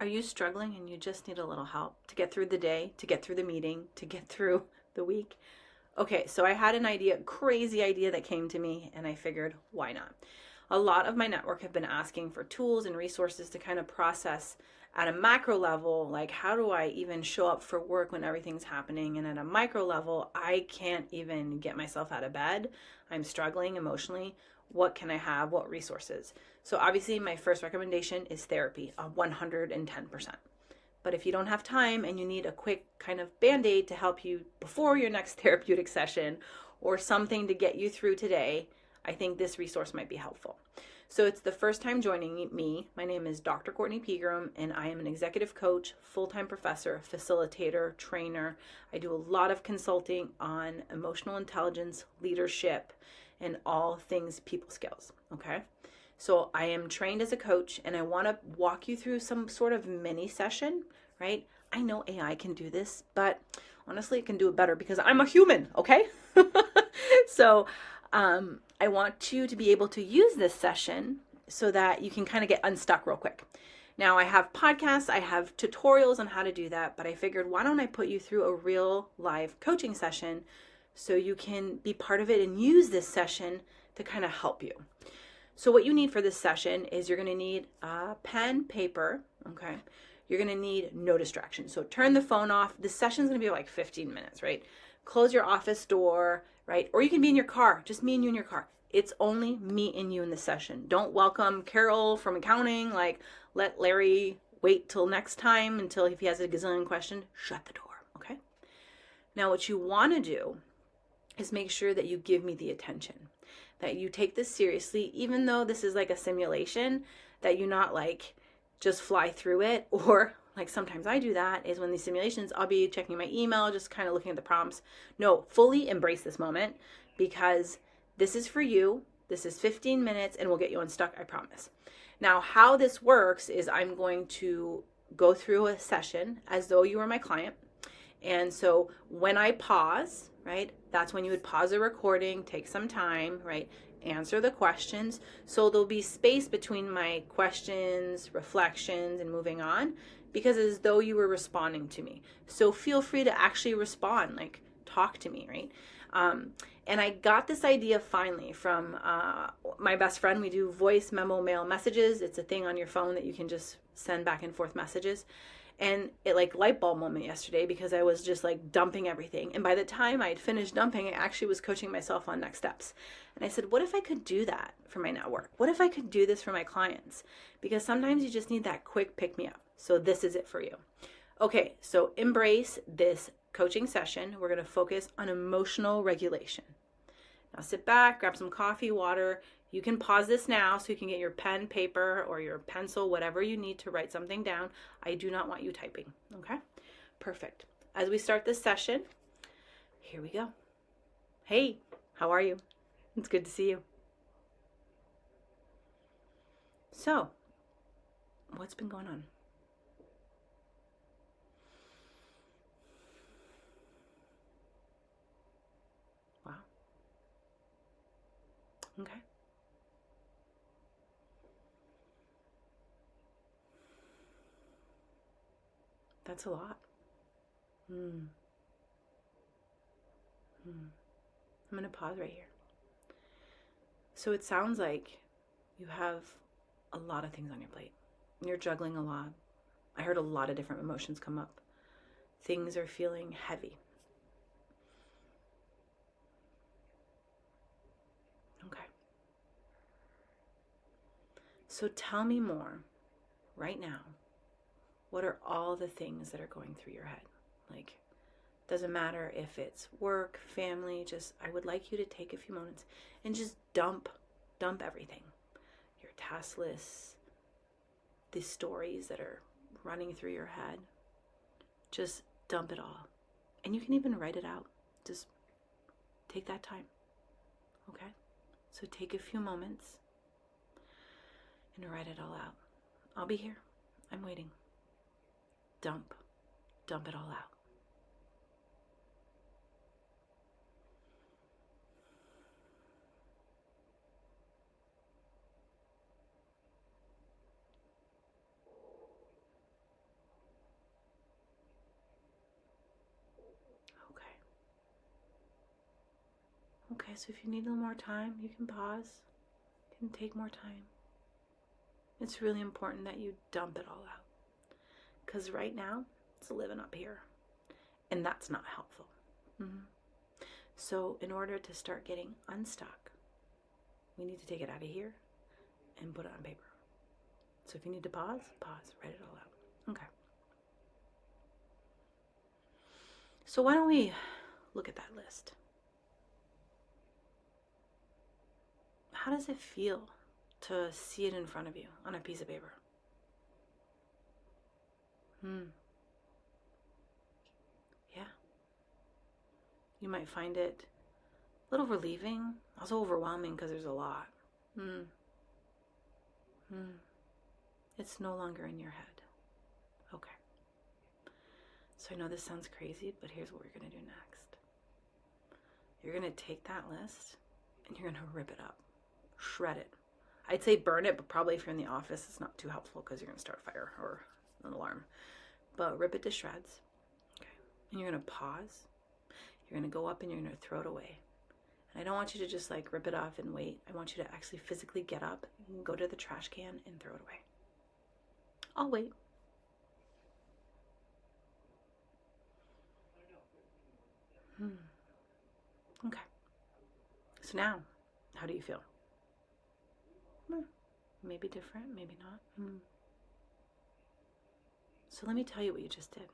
Are you struggling and you just need a little help to get through the day, to get through the meeting, to get through the week? Okay, so I had an idea, crazy idea that came to me, and I figured, why not? A lot of my network have been asking for tools and resources to kind of process at a macro level, like how do I even show up for work when everything's happening? And at a micro level, I can't even get myself out of bed. I'm struggling emotionally. What can I have? What resources? So obviously my first recommendation is therapy, 110%. But if you don't have time and you need a quick kind of band-aid to help you before your next therapeutic session or something to get you through today, I think this resource might be helpful. So it's the first time joining me. My name is Dr. Kortney Peagram, and I am an executive coach, full-time professor, facilitator, trainer. I do a lot of consulting on emotional intelligence, leadership, and all things people skills, okay? So I am trained as a coach, and I want to walk you through some sort of mini session, right? I know AI can do this, but honestly, it can do it better because I'm a human, okay? So I want you to be able to use this session so that you can kind of get unstuck real quick. Now, I have podcasts, I have tutorials on how to do that, but I figured, why don't I put you through a real live coaching session so you can be part of it and use this session to kind of help you. So what you need for this session is you're going to need a pen, paper, okay? You're going to need no distractions. So turn the phone off. This session's going to be like 15 minutes, right? Close your office door, right? Or you can be in your car, just me and you in your car. It's only me and you in the session. Don't welcome Carol from accounting, like let Larry wait till next time until if he has a gazillion question, shut the door, okay? Now what you want to do is make sure that you give me the attention, that you take this seriously, even though this is like a simulation, that you not like just fly through it, or like sometimes I do that, is when these simulations, I'll be checking my email, just kind of looking at the prompts. No, fully embrace this moment because this is for you. This is 15 minutes and we'll get you unstuck, I promise. Now, how this works is I'm going to go through a session as though you were my client. And so when I pause, right, that's when you would pause the recording, take some time, right, answer the questions. So there'll be space between my questions, reflections, and moving on, because as though you were responding to me. So feel free to actually respond, like talk to me, right? And I got this idea finally from my best friend. We do voice memo mail messages. It's a thing on your phone that you can just send back and forth messages. And it like light bulb moment yesterday because I was just like dumping everything. And by the time I had finished dumping, I actually was coaching myself on next steps. And I said, what if I could do that for my network? What if I could do this for my clients? Because sometimes you just need that quick pick me up. So this is it for you. Okay, so embrace this coaching session. We're going to focus on emotional regulation. Now sit back, grab some coffee, water. You can pause this now so you can get your pen, paper, or your pencil, whatever you need to write something down. I do not want you typing, okay? Perfect. As we start this session, here we go. Hey, how are you? It's good to see you. So, what's been going on? Wow. Okay. That's a lot. I'm going to pause right here. So it sounds like you have a lot of things on your plate. You're juggling a lot. I heard a lot of different emotions come up. Things are feeling heavy. Okay. So tell me more right now. What are all the things that are going through your head? Like, doesn't matter if it's work, family, just I would like you to take a few moments and just dump everything. Your task lists, the stories that are running through your head. Just dump it all. And you can even write it out. Just take that time. Okay? So take a few moments and write it all out. I'll be here. I'm waiting. Dump it all out. Okay, so if you need a little more time, you can pause. You can take more time. It's really important that you dump it all out. Because right now, it's living up here. And that's not helpful. So in order to start getting unstuck, we need to take it out of here and put it on paper. So if you need to pause, write it all out. Okay. So why don't we look at that list? How does it feel to see it in front of you on a piece of paper? Yeah. You might find it a little relieving, also overwhelming because there's a lot. It's no longer in your head. Okay. So I know this sounds crazy, but here's what we're going to do next. You're going to take that list and you're going to rip it up. Shred it. I'd say burn it, but probably if you're in the office, it's not too helpful because you're going to start a fire or an alarm. But rip it to shreds. Okay. And you're going to pause. You're going to go up and you're going to throw it away. And I don't want you to just like rip it off and wait. I want you to actually physically get up and go to the trash can and throw it away. I'll wait. Okay. So now, how do you feel? Maybe different, maybe not. So let me tell you what you just did.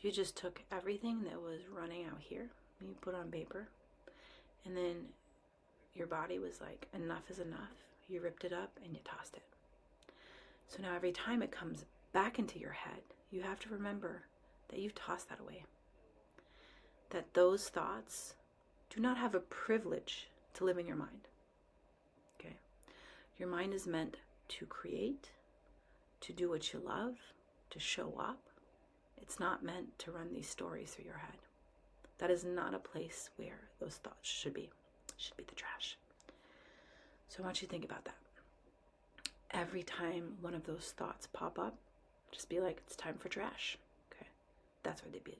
You just took everything that was running out here, and you put it on paper, and then your body was like, enough is enough. You ripped it up and you tossed it. So now every time it comes back into your head, you have to remember that you've tossed that away. That those thoughts do not have a privilege to live in your mind. Okay? Your mind is meant to create, to do what you love, to show up. It's not meant to run these stories through your head. That is not a place where those thoughts should be. It should be the trash. So I want you to think about that. Every time one of those thoughts pop up, just be like, it's time for trash. Okay? That's where they'd be.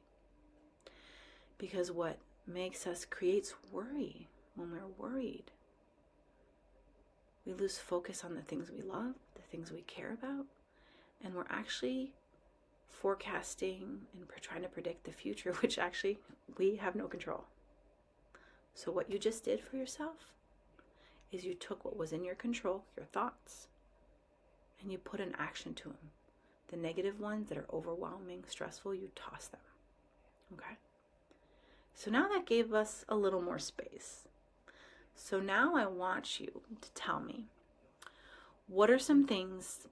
Because what makes us creates worry. When we're worried, we lose focus on the things we love, the things we care about, and we're actually forecasting and trying to predict the future, which actually we have no control. So what you just did for yourself is you took what was in your control, your thoughts, and you put an action to them. The negative ones that are overwhelming, stressful, you toss them. Okay? So now that gave us a little more space. So now I want you to tell me, what are some things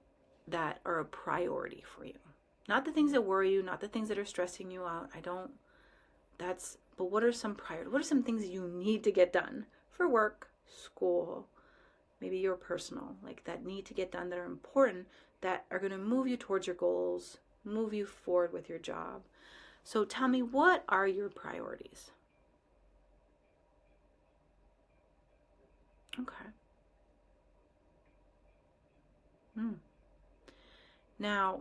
that are a priority for you? Not the things that worry you, not the things that are stressing you out. But what are some priorities? What are some things you need to get done for work, school, maybe your personal, like that need to get done, that are important, that are going to move you towards your goals, move you forward with your job. So tell me, what are your priorities? Okay. Now,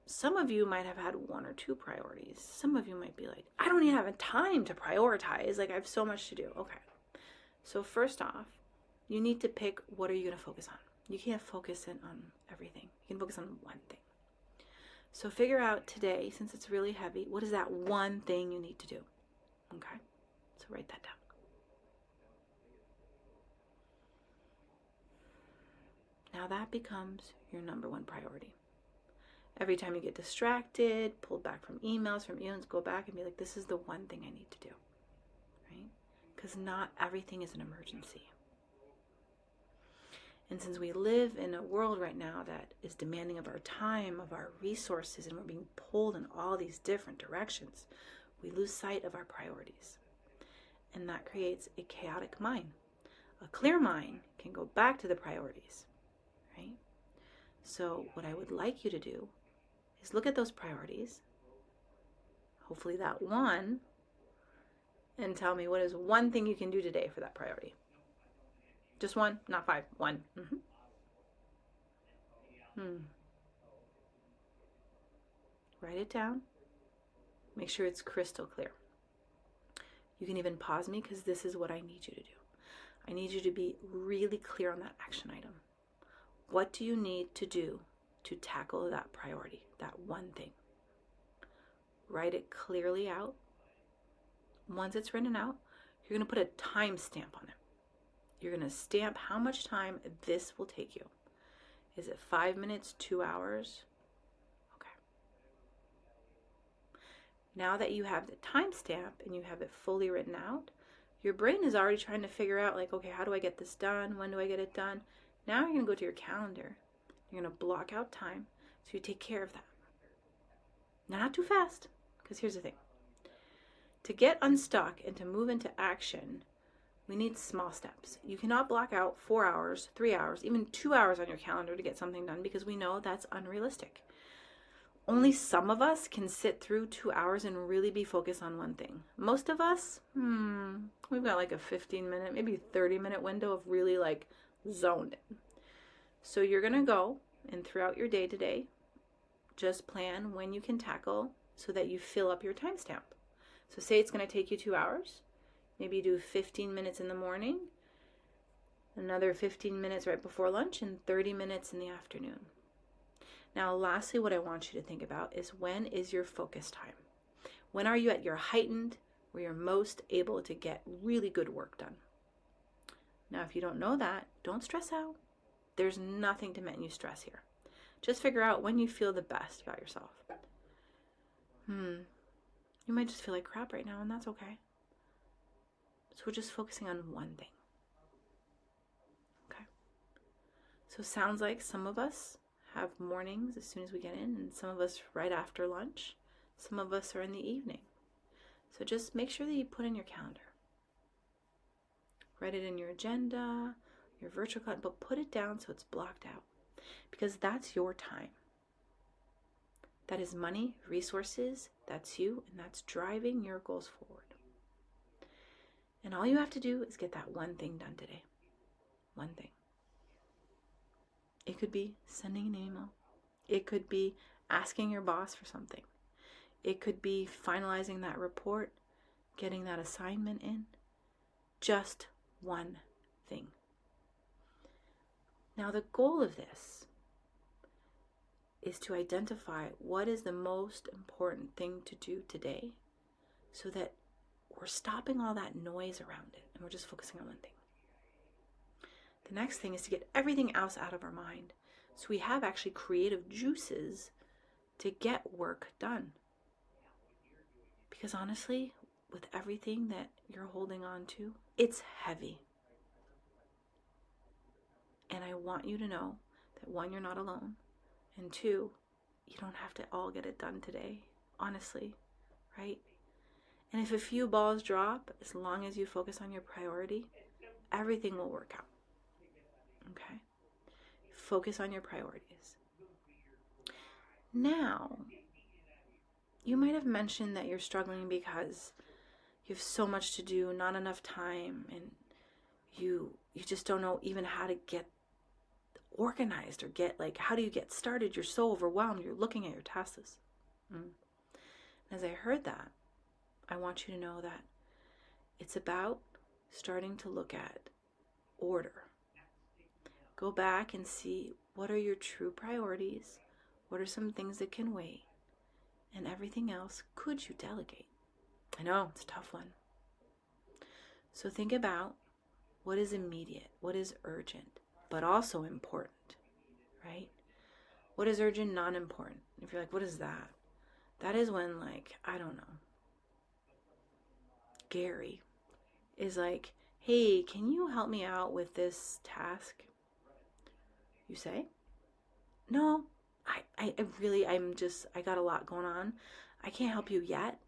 some of you might have had one or two priorities. Some of you might be like, I don't even have time to prioritize. Like, I have so much to do. Okay. So first off, you need to pick, what are you going to focus on? You can't focus in on everything. You can focus on one thing. So figure out today, since it's really heavy, what is that one thing you need to do? Okay? So write that down. Now that becomes your number one priority. Every time you get distracted, pulled back from emails, go back and be like, this is the one thing I need to do. Right? Because not everything is an emergency. And since we live in a world right now that is demanding of our time, of our resources, and we're being pulled in all these different directions, we lose sight of our priorities. And that creates a chaotic mind. A clear mind can go back to the priorities, right? So what I would like you to do is look at those priorities, hopefully that one, and tell me, what is one thing you can do today for that priority? Just one, not five, one. Write it down. Make sure it's crystal clear. You can even pause me because this is what I need you to do. I need you to be really clear on that action item. What do you need to do to tackle that priority, that one thing? Write it clearly out. Once it's written out, you're going to put a time stamp on it. You're going to stamp how much time this will take you. Is it 5 minutes, 2 hours? Okay. Now that you have the time stamp and you have it fully written out, your brain is already trying to figure out, like, okay, how do I get this done? When do I get it done? Now you're going to go to your calendar. You're going to block out time so you take care of that. Now, not too fast, because here's the thing. To get unstuck and to move into action, we need small steps. You cannot block out 4 hours, 3 hours, even 2 hours on your calendar to get something done, because we know that's unrealistic. Only some of us can sit through 2 hours and really be focused on one thing. Most of us, we've got like a 15-minute, maybe 30-minute window of really like zoned in. So you're going to go and throughout your day today, just plan when you can tackle so that you fill up your timestamp. So say it's going to take you 2 hours. Maybe you do 15 minutes in the morning, another 15 minutes right before lunch, and 30 minutes in the afternoon. Now, lastly, what I want you to think about is, when is your focus time? When are you at your heightened, where you're most able to get really good work done? Now, if you don't know that, don't stress out. There's nothing to make you stress here. Just figure out when you feel the best about yourself. You might just feel like crap right now, and that's okay. So we're just focusing on one thing. Okay. So sounds like some of us have mornings as soon as we get in, and some of us right after lunch. Some of us are in the evening. So just make sure that you put in your calendar. Write it in your agenda, your virtual calendar, but put it down so it's blocked out. Because that's your time. That is money, resources, that's you, and that's driving your goals forward. And all you have to do is get that one thing done today. One thing. It could be sending an email. It could be asking your boss for something. It could be finalizing that report, getting that assignment in. Just one thing. Now, the goal of this is to identify what is the most important thing to do today, so that we're stopping all that noise around it and we're just focusing on one thing. The next thing is to get everything else out of our mind, so we have actually creative juices to get work done. Because honestly, with everything that you're holding on to, it's heavy. And I want you to know that, one, you're not alone, and two, you don't have to all get it done today, honestly, right? And if a few balls drop, as long as you focus on your priority, everything will work out. Okay? Focus on your priorities. Now, you might have mentioned that you're struggling because you have so much to do, not enough time, and you just don't know even how to get organized, or how do you get started? You're so overwhelmed. You're looking at your tasks. As I heard that, I want you to know that it's about starting to look at order. Go back and see, what are your true priorities? What are some things that can wait? And everything else, could you delegate? I know, it's a tough one. So think about what is immediate, what is urgent, but also important, right? What is urgent, not important? If you're like, what is that? That is when, I don't know, Gary is like, hey, can you help me out with this task? You say, no, I got a lot going on. I can't help you yet.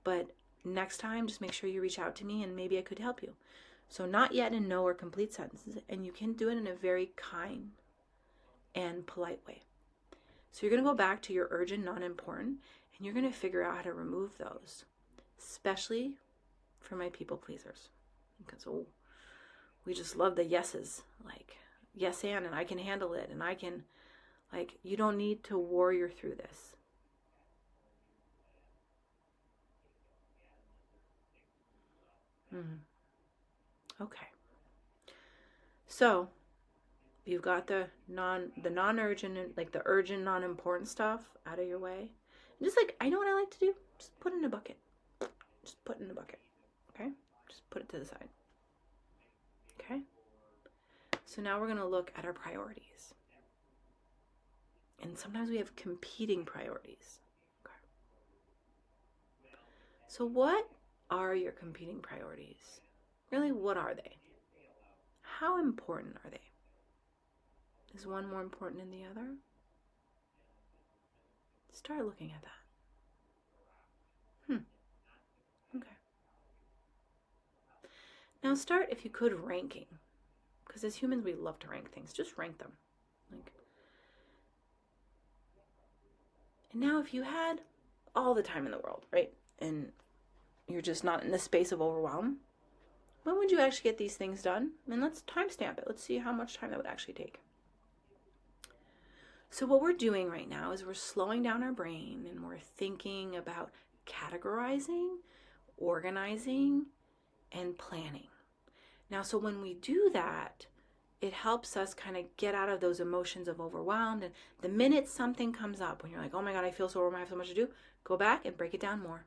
But next time, just make sure you reach out to me and maybe I could help you. So not yet in no or complete sentences, and you can do it in a very kind and polite way. So you're going to go back to your urgent, not important, and you're going to figure out how to remove those, especially for my people pleasers. Because, we just love the yeses, yes and I can handle it, and I can, you don't need to warrior through this. Okay. So you've got the non-urgent, like the urgent, non-important stuff out of your way. And just like, I know what I like to do. Just put it in a bucket. Just put it in a bucket. Okay? Just put it to the side. Okay? So now we're going to look at our priorities. And sometimes we have competing priorities. Okay. So what are your competing priorities? Really, what are they? How important are they? Is one more important than the other? Start looking at that. Okay. Now start, if you could, ranking. Because as humans, we love to rank things. Just rank them. And now if you had all the time in the world, right? And you're just not in the space of overwhelm, when would you actually get these things done? And let's timestamp it. Let's see how much time that would actually take. So what we're doing right now is we're slowing down our brain and we're thinking about categorizing, organizing, and planning. Now, so when we do that, it helps us kind of get out of those emotions of overwhelmed. And the minute something comes up, when you're like, oh my God, I feel so overwhelmed, I have so much to do, go back and break it down more.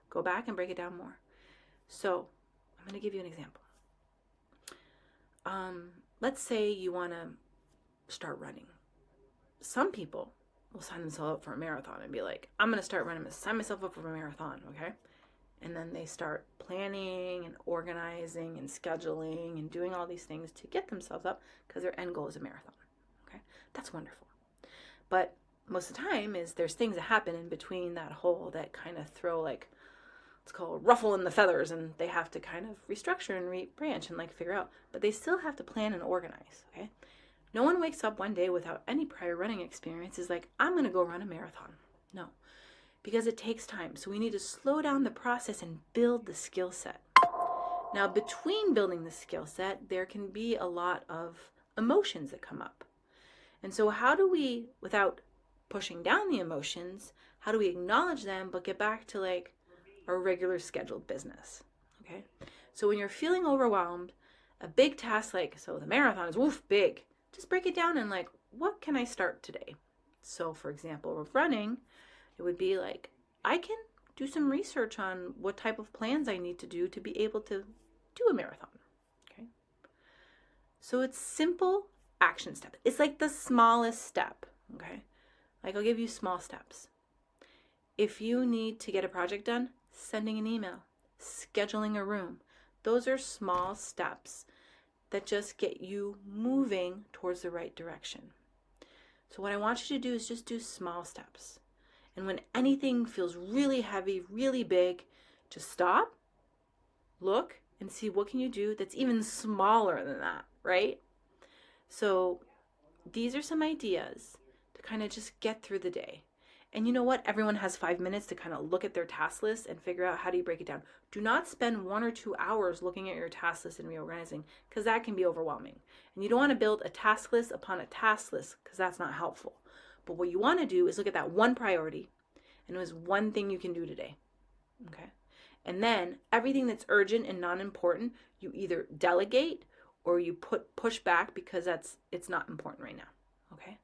Go back and break it down more. So I'm going to give you an example. Let's say you want to start running. Some people will sign themselves up for a marathon and be like, I'm going to start running, sign myself up for a marathon, okay? And then they start planning and organizing and scheduling and doing all these things to get themselves up because their end goal is a marathon, okay? That's wonderful. But most of the time there's things that happen in between that whole that kind of throw like, it's called ruffle in the feathers, and they have to kind of restructure and rebranch and like figure out, but they still have to plan and organize, okay? No one wakes up one day without any prior running experience is like, I'm going to go run a marathon. No, because it takes time. So we need to slow down the process and build the skill set. Now, between building the skill set, there can be a lot of emotions that come up. And so how do we, without pushing down the emotions, how do we acknowledge them but get back to like our regular scheduled business? Okay. So when you're feeling overwhelmed, a big task like, so the marathon is big. Just break it down and like, what can I start today? So for example, with running, it would be like, I can do some research on what type of plans I need to do to be able to do a marathon. Okay. So it's simple action step. It's like the smallest step. Okay. Like I'll give you small steps. If you need to get a project done, sending an email, scheduling a room, those are small steps that just get you moving towards the right direction. So what I want you to do is just do small steps. And when anything feels really heavy, really big, just stop, look, and see what can you do that's even smaller than that, right? So these are some ideas to kind of just get through the day. And you know what? Everyone has 5 minutes to kind of look at their task list and figure out how do you break it down. Do not spend 1 or 2 hours looking at your task list and reorganizing, because that can be overwhelming. And you don't want to build a task list upon a task list, because that's not helpful. But what you want to do is look at that one priority, and it was one thing you can do today. Okay? And then everything that's urgent and non-important, you either delegate or you push back because it's not important right now. Okay?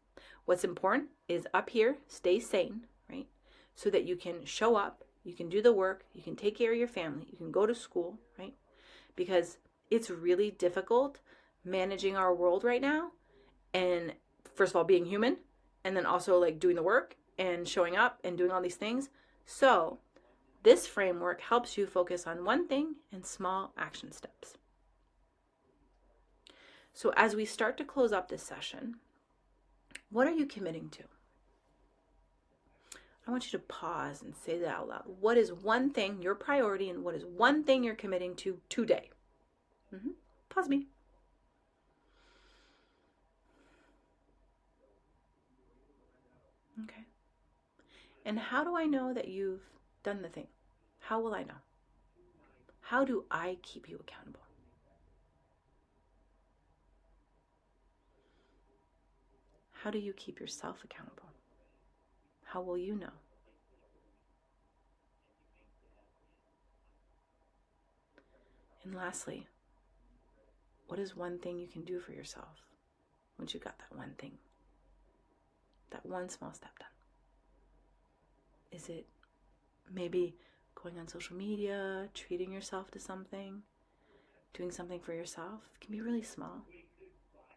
What's important is up here, stay sane, right? So that you can show up, you can do the work, you can take care of your family, you can go to school, right? Because it's really difficult managing our world right now. And first of all, being human, and then also like doing the work and showing up and doing all these things. So this framework helps you focus on one thing and small action steps. So as we start to close up this session, what are you committing to? I want you to pause and say that out loud. What is one thing, your priority, and what is one thing you're committing to today? Pause me. Okay. And how do I know that you've done the thing? How will I know? How do I keep you accountable? How do you keep yourself accountable? How will you know? And lastly, what is one thing you can do for yourself once you got that one thing? That one small step done. Is it maybe going on social media, treating yourself to something, doing something for yourself? It can be really small,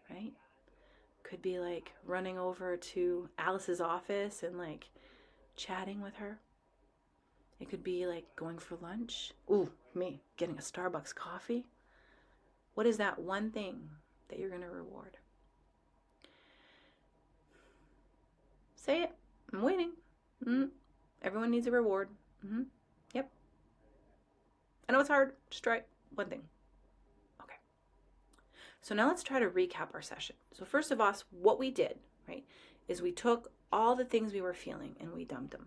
right? Could be like running over to Alice's office and like chatting with her. It could be like going for lunch. Ooh, me, getting a Starbucks coffee. What is that one thing that you're going to reward? Say it. I'm waiting. Everyone needs a reward. Yep. I know it's hard. Just try one thing. Okay. So now let's try to recap our session. So first of all, what we did, right, is we took all the things we were feeling and we dumped them,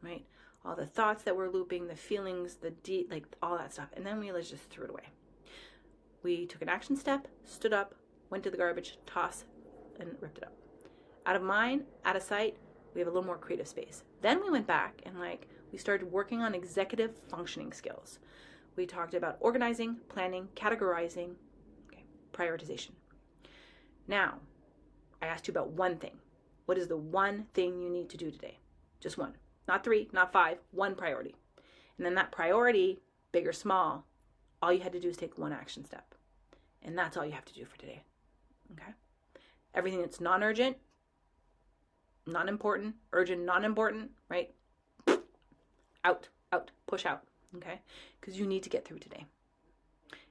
right? All the thoughts that were looping, the feelings, like all that stuff. And then we just threw it away. We took an action step, stood up, went to the garbage, tossed, and ripped it up. Out of mind, out of sight, we have a little more creative space. Then we went back and we started working on executive functioning skills. We talked about organizing, planning, categorizing, prioritization. Now, I asked you about one thing. What is the one thing you need to do today? Just one. Not 3, not 5, one priority. And then that priority, big or small, all you had to do is take one action step. And that's all you have to do for today. Okay? Everything that's non-urgent, non-important, urgent, non-important, right? Out, push out, okay? Because you need to get through today.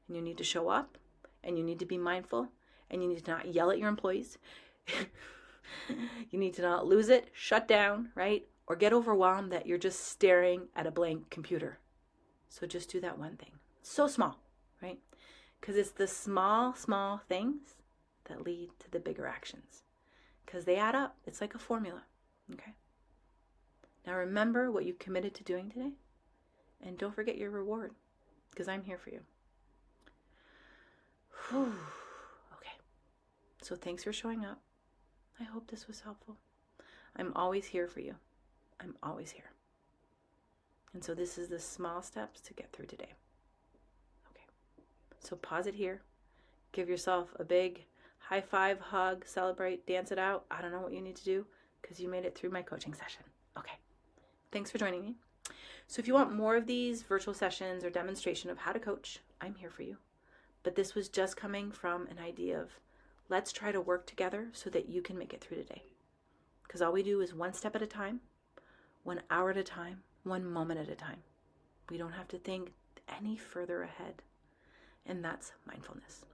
And you need to show up, and you need to be mindful, and you need to not yell at your employees. You need to not lose it, shut down, right? Or get overwhelmed that you're just staring at a blank computer. So just do that one thing. So small, right? Because it's the small things that lead to the bigger actions. Because they add up. It's like a formula, okay? Now remember what you committed to doing today. And don't forget your reward. Because I'm here for you. Whew. Okay. So thanks for showing up. I hope this was helpful. I'm always here for you. I'm always here. And so this is the small steps to get through today. Okay. So pause it here. Give yourself a big high five, hug, celebrate, dance it out. I don't know what you need to do because you made it through my coaching session. Okay. Thanks for joining me. So if you want more of these virtual sessions or demonstration of how to coach, I'm here for you. But this was just coming from an idea of let's try to work together so that you can make it through today. Because all we do is one step at a time, 1 hour at a time, 1 moment at a time. We don't have to think any further ahead. And that's mindfulness.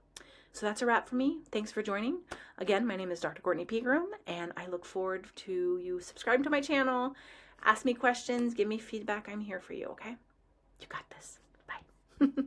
So that's a wrap for me. Thanks for joining. Again, my name is Dr. Kortney Peagram, and I look forward to you subscribing to my channel. Ask me questions, give me feedback. I'm here for you, okay? You got this. Bye.